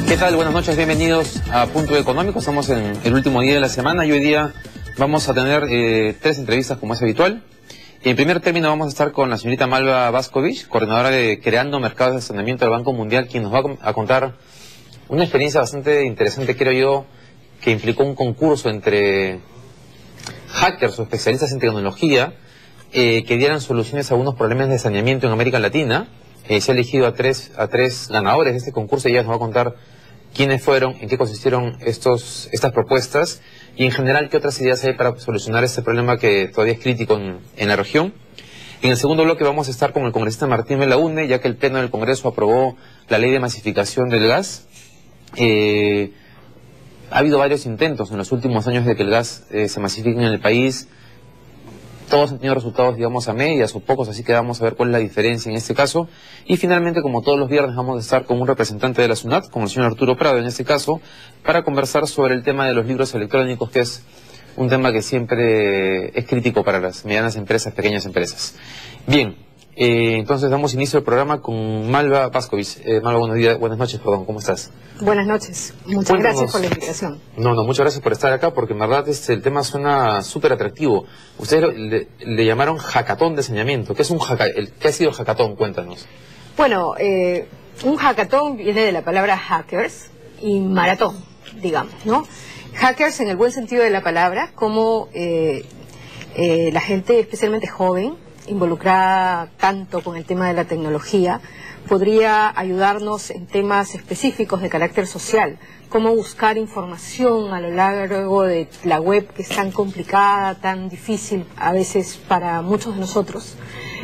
¿Qué tal? Buenas noches, bienvenidos a Punto Económico. Estamos en el último día de la semana y hoy día vamos a tener 3 entrevistas como es habitual. En primer término vamos a estar con la señorita Malva Vaskovich, coordinadora de Creando Mercados de Saneamiento del Banco Mundial, quien nos va a contar una experiencia bastante interesante, creo yo, que implicó un concurso entre hackers o especialistas en tecnología que dieran soluciones a algunos problemas de saneamiento en América Latina. Se ha elegido a tres ganadores de este concurso y ella nos va a contar quiénes fueron, en qué consistieron estas propuestas y en general qué otras ideas hay para solucionar este problema que todavía es crítico en la región. En el segundo bloque vamos a estar con el congresista Martín Belaúnde, ya que el Pleno del Congreso aprobó la ley de masificación del gas. Ha habido varios intentos en los últimos años de que el gas se masifique en el país. Todos han tenido resultados, digamos, a medias o pocos, así que vamos a ver cuál es la diferencia en este caso. Y finalmente, como todos los viernes, vamos a estar con un representante de la SUNAT, como el señor Arturo Prado en este caso, para conversar sobre el tema de los libros electrónicos, que es un tema que siempre es crítico para las medianas empresas, pequeñas empresas. Bien, entonces damos inicio al programa con Malva Vaskovich. Malva, buenas noches, ¿cómo estás? Buenas noches, muchas gracias por la invitación. Muchas gracias por estar acá, porque en verdad el tema suena súper atractivo. Ustedes le llamaron hackathon de saneamiento. ¿Qué es ¿Qué ha sido el hackathon? Cuéntanos. Bueno, un hackathon viene de la palabra hackers y maratón, digamos, ¿no? Hackers en el buen sentido de la palabra, como la gente especialmente joven, involucrada tanto con el tema de la tecnología, podría ayudarnos en temas específicos de carácter social, cómo buscar información a lo largo de la web, que es tan complicada, tan difícil a veces para muchos de nosotros,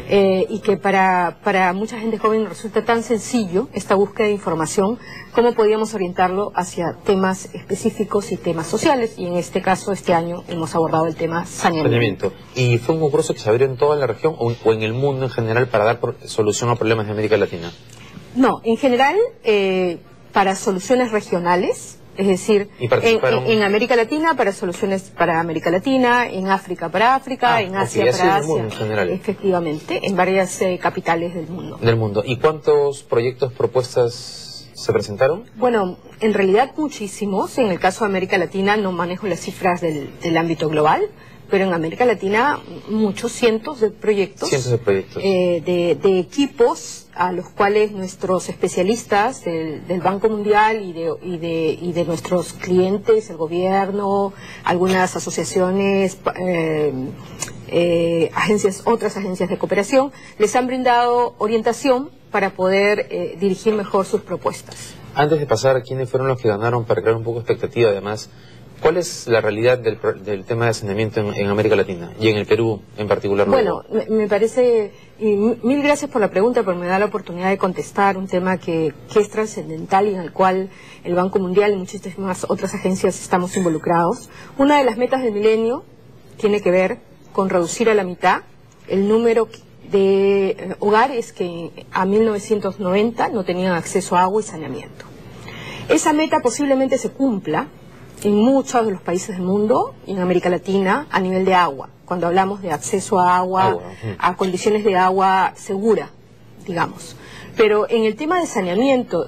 y que para mucha gente joven resulta tan sencillo esta búsqueda de información, cómo podíamos orientarlo hacia temas específicos y temas sociales, y en este caso, este año, hemos abordado el tema saneamiento. ¿Y fue un concurso que se abrió en toda la región o en el mundo en general para dar solución a problemas de América Latina? No, en general, para soluciones regionales, es decir, en América Latina para soluciones para América Latina, en África para África, en Asia para Asia, en general. Efectivamente, en varias capitales del mundo. ¿Y cuántos proyectos, propuestas se presentaron? Bueno, en realidad muchísimos. En el caso de América Latina no manejo las cifras del ámbito global, pero en América Latina muchos cientos de proyectos. De equipos a los cuales nuestros especialistas del Banco Mundial y de nuestros clientes, el gobierno, algunas asociaciones, otras agencias de cooperación, les han brindado orientación para poder dirigir mejor sus propuestas. Antes de pasar a quiénes fueron los que ganaron, para crear un poco de expectativa además, ¿cuál es la realidad del tema de saneamiento en América Latina y en el Perú en particular? Bueno, me parece, y mil gracias por la pregunta, porque me da la oportunidad de contestar un tema que es trascendental y en el cual el Banco Mundial y muchísimas otras agencias estamos involucrados. Una de las metas del milenio tiene que ver con reducir a la mitad el número de hogares que a 1990 no tenían acceso a agua y saneamiento. Esa meta posiblemente se cumpla en muchos de los países del mundo y en América Latina a nivel de agua, cuando hablamos de acceso a agua, a condiciones de agua segura, digamos. Pero en el tema de saneamiento,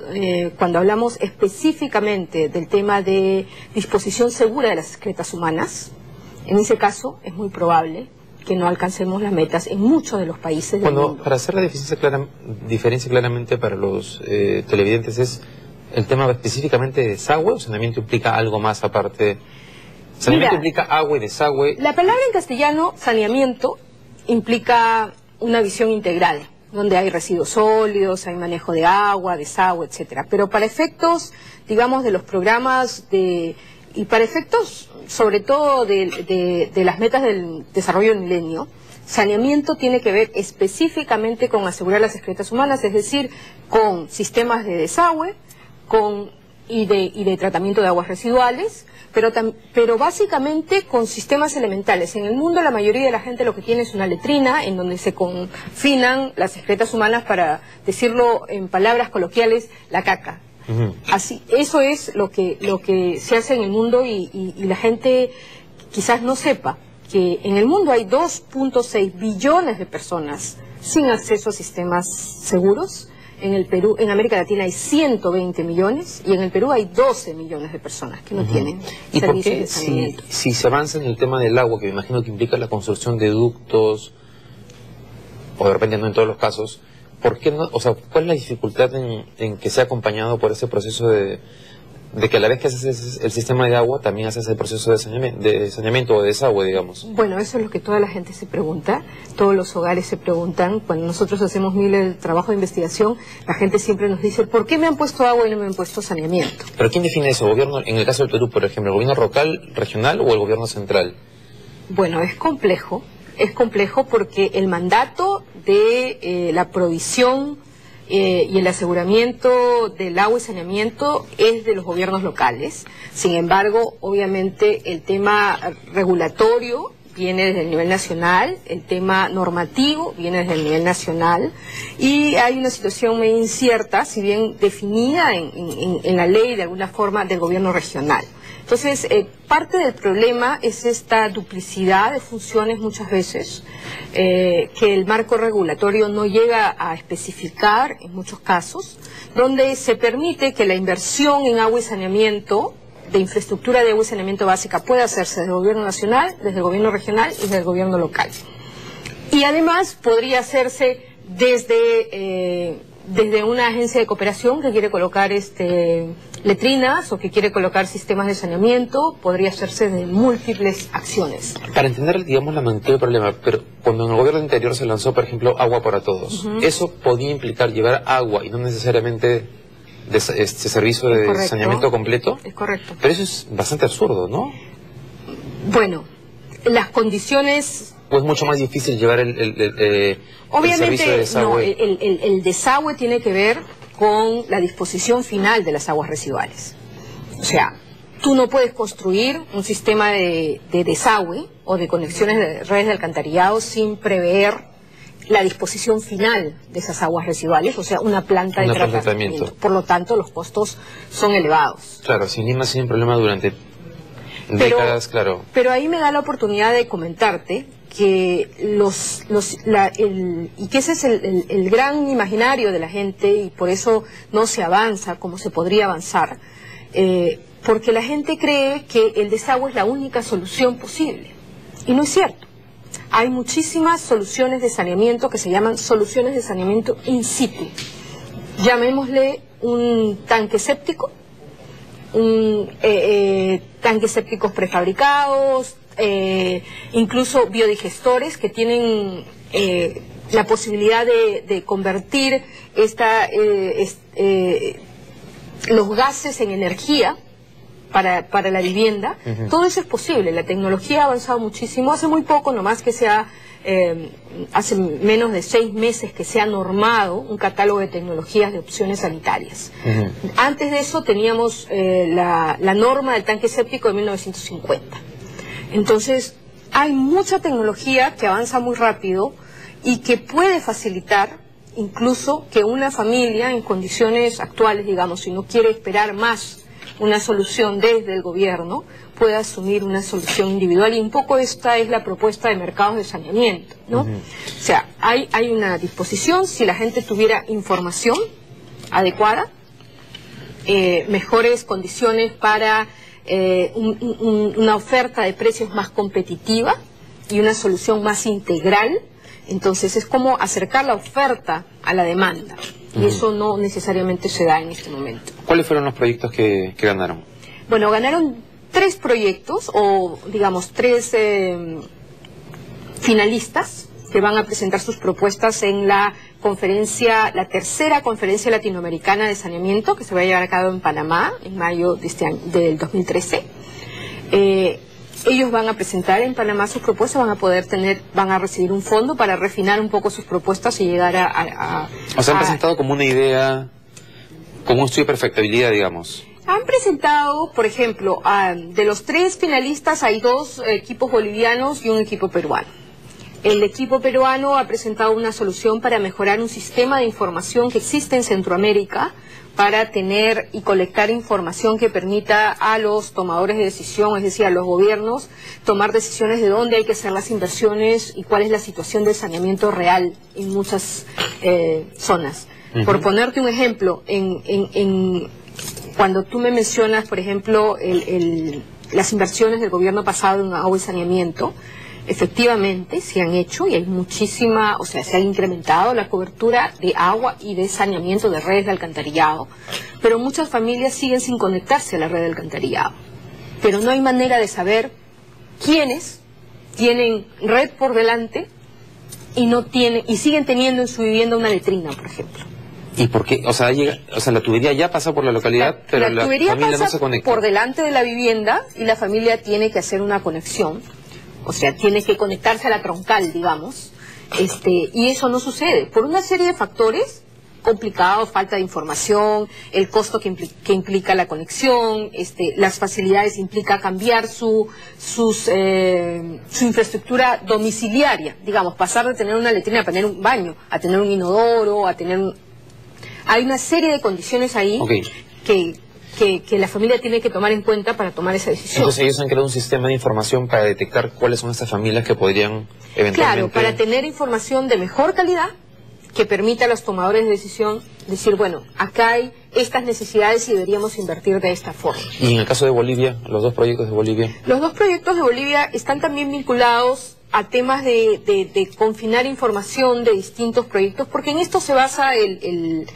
cuando hablamos específicamente del tema de disposición segura de las excretas humanas, en ese caso es muy probable que no alcancemos las metas en muchos de los países del mundo. Para hacer la diferencia claramente para los televidentes es el tema específicamente de desagüe, o saneamiento implica algo más aparte. Saneamiento implica agua y desagüe. La palabra en castellano, saneamiento, implica una visión integral, donde hay residuos sólidos, hay manejo de agua, desagüe, etcétera. Pero para efectos, digamos, de los programas y para efectos, sobre todo, de las metas del desarrollo del milenio, saneamiento tiene que ver específicamente con asegurar las excretas humanas, es decir, con sistemas de desagüe, y de tratamiento de aguas residuales, pero básicamente con sistemas elementales. En el mundo la mayoría de la gente lo que tiene es una letrina en donde se confinan las excretas humanas, para decirlo en palabras coloquiales, la caca. Así, eso es lo que se hace en el mundo, y la gente quizás no sepa que en el mundo hay 2.6 billones de personas sin acceso a sistemas seguros, En el Perú, en América Latina hay 120 millones y en el Perú hay 12 millones de personas que no tienen ¿Y por servicios qué de saneamiento. si se avanza en el tema del agua, que me imagino que implica la construcción de ductos, o de repente no en todos los casos, ¿por qué no? O sea, ¿cuál es la dificultad en que sea acompañado por ese proceso de que a la vez que haces el sistema de agua, también haces el proceso de saneamiento o de desagüe, digamos? Bueno, eso es lo que toda la gente se pregunta, todos los hogares se preguntan. Cuando nosotros hacemos el trabajo de investigación, la gente siempre nos dice, ¿por qué me han puesto agua y no me han puesto saneamiento? ¿Pero quién define eso? ¿Gobierno, en el caso del Perú, por ejemplo, el gobierno local, regional o el gobierno central? Bueno, es complejo porque el mandato de la provisión y el aseguramiento del agua y saneamiento es de los gobiernos locales. Sin embargo, obviamente el tema regulatorio viene desde el nivel nacional, el tema normativo viene desde el nivel nacional y hay una situación muy incierta, si bien definida en la ley de alguna forma del gobierno regional. Entonces, parte del problema es esta duplicidad de funciones muchas veces, que el marco regulatorio no llega a especificar en muchos casos, donde se permite que la inversión en agua y saneamiento, de infraestructura de agua y saneamiento básica, pueda hacerse desde el gobierno nacional, desde el gobierno regional y desde el gobierno local. Y además podría hacerse desde una agencia de cooperación que quiere colocar letrinas o que quiere colocar sistemas de saneamiento, podría hacerse de múltiples acciones. Para entender, digamos, la magnitud del problema, pero cuando en el gobierno anterior se lanzó, por ejemplo, Agua para Todos, ¿eso podía implicar llevar agua y no necesariamente este servicio de saneamiento completo? Es correcto. Pero eso es bastante absurdo, ¿no? Bueno, las condiciones... ¿O es mucho más difícil llevar el servicio de desagüe? No, el desagüe tiene que ver con la disposición final de las aguas residuales. O sea, tú no puedes construir un sistema de desagüe o de conexiones de redes de alcantarillado sin prever la disposición final de esas aguas residuales, o sea, una planta de tratamiento. Por lo tanto, los costos son elevados. Claro, si Lima ha sido un problema durante décadas, claro. Pero ahí me da la oportunidad de comentarte que y que ese es el gran imaginario de la gente y por eso no se avanza como se podría avanzar, porque la gente cree que el desagüe es la única solución posible y no es cierto. Hay muchísimas soluciones de saneamiento que se llaman soluciones de saneamiento in situ. Llamémosle un tanque séptico, tanques sépticos prefabricados, incluso biodigestores que tienen la posibilidad de convertir los gases en energía para la vivienda. Todo eso es posible, la tecnología ha avanzado muchísimo, hace muy poco nomás que hace menos de 6 meses que se ha normado un catálogo de tecnologías de opciones sanitarias. Antes de eso teníamos la norma del tanque séptico de 1950. Entonces, hay mucha tecnología que avanza muy rápido y que puede facilitar incluso que una familia en condiciones actuales, digamos, si no quiere esperar más una solución desde el gobierno, pueda asumir una solución individual y un poco esta es la propuesta de mercados de saneamiento, ¿no? O sea, hay una disposición, si la gente tuviera información adecuada, mejores condiciones para una oferta de precios más competitiva y una solución más integral, entonces es como acercar la oferta a la demanda y eso no necesariamente se da en este momento. ¿Cuáles fueron los proyectos que ganaron? Bueno, ganaron 3 proyectos o digamos 3 finalistas que van a presentar sus propuestas en la tercera conferencia latinoamericana de saneamiento que se va a llevar a cabo en Panamá en mayo del 2013. Ellos van a presentar en Panamá sus propuestas, van a recibir un fondo para refinar un poco sus propuestas y llegar O sea, han presentado como una idea, como un estudio de perfectibilidad, digamos. Han presentado, por ejemplo, de los 3 finalistas hay 2 equipos bolivianos y un equipo peruano. El equipo peruano ha presentado una solución para mejorar un sistema de información que existe en Centroamérica para tener y colectar información que permita a los tomadores de decisión, es decir, a los gobiernos, tomar decisiones de dónde hay que hacer las inversiones y cuál es la situación de saneamiento real en muchas zonas. Por ponerte un ejemplo, cuando tú me mencionas, por ejemplo, las inversiones del gobierno pasado en agua y saneamiento, efectivamente se han hecho y hay muchísima, o sea, se ha incrementado la cobertura de agua y de saneamiento de redes de alcantarillado, pero muchas familias siguen sin conectarse a la red de alcantarillado. Pero no hay manera de saber quiénes tienen red por delante y siguen teniendo en su vivienda una letrina, por ejemplo. ¿Y por qué? O sea, la tubería ya pasa por la localidad, pero la familia no se conecta. Por delante de la vivienda y la familia tiene que hacer una conexión, o sea, tiene que conectarse a la troncal, digamos, y eso no sucede por una serie de factores complicados, falta de información, el costo que implica la conexión, las facilidades implica cambiar su infraestructura domiciliaria, digamos, pasar de tener una letrina a tener un baño, a tener un inodoro, a tener Hay una serie de condiciones ahí que la familia tiene que tomar en cuenta para tomar esa decisión. Entonces ellos han creado un sistema de información para detectar cuáles son estas familias que podrían eventualmente... Claro, para tener información de mejor calidad que permita a los tomadores de decisión decir, bueno, acá hay estas necesidades y deberíamos invertir de esta forma. Y en el caso de Bolivia, los dos proyectos de Bolivia... Los dos proyectos de Bolivia están también vinculados a temas de confinar información de distintos proyectos, porque en esto se basa el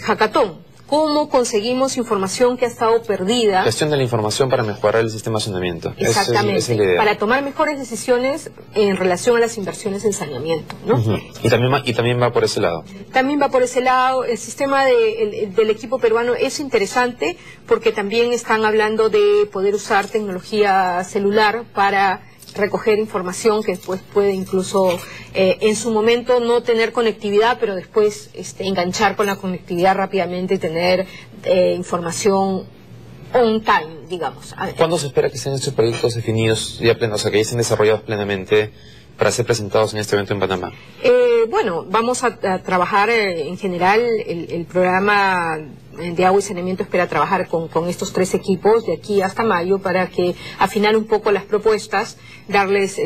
hackathon. ¿Cómo conseguimos información que ha estado perdida? Gestión de la información para mejorar el sistema de saneamiento. Exactamente, esa es la idea. Para tomar mejores decisiones en relación a las inversiones en saneamiento, ¿no? Y también va por ese lado. También va por ese lado. El sistema del equipo peruano es interesante porque también están hablando de poder usar tecnología celular para recoger información que después puede incluso en su momento no tener conectividad, pero después enganchar con la conectividad rápidamente y tener información on time, digamos. ¿Cuándo se espera que sean estos proyectos definidos ya plenos, o sea, que ya estén desarrollados plenamente para ser presentados en este evento en Panamá? Bueno, vamos a trabajar en general, el programa de agua y saneamiento espera trabajar con estos tres equipos de aquí hasta mayo para que afinar un poco las propuestas, darles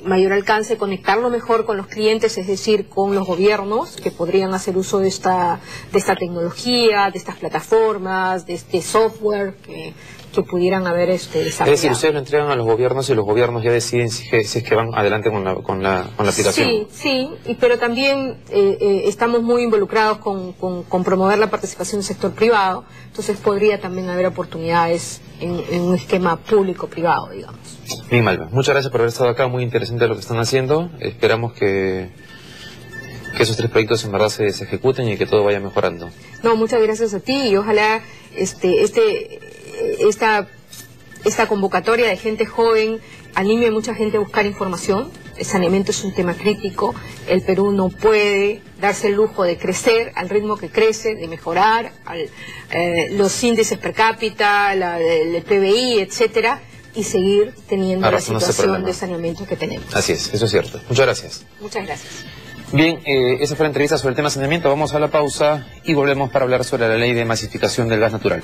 mayor alcance, conectarlo mejor con los clientes, es decir, con los gobiernos que podrían hacer uso de esta tecnología, de estas plataformas, de este software que pudieran haber desarrollado. Es decir, ustedes lo entregan a los gobiernos y los gobiernos ya deciden si es que van adelante con la aplicación. Sí, pero también estamos muy involucrados con promover la participación del sector privado, entonces podría también haber oportunidades en un esquema público-privado, digamos. Bien, Malva, muchas gracias por haber estado acá, muy interesante lo que están haciendo, esperamos que esos tres proyectos en verdad se ejecuten y que todo vaya mejorando. No, muchas gracias a ti y ojalá esta convocatoria de gente joven anime a mucha gente a buscar información. El saneamiento es un tema crítico. El Perú no puede darse el lujo de crecer al ritmo que crece, de mejorar los índices per cápita, el PBI, etcétera, y seguir teniendo la situación de saneamiento que tenemos. Así es, eso es cierto. Muchas gracias. Muchas gracias. Bien, esa fue la entrevista sobre el tema saneamiento. Vamos a la pausa y volvemos para hablar sobre la ley de masificación del gas natural.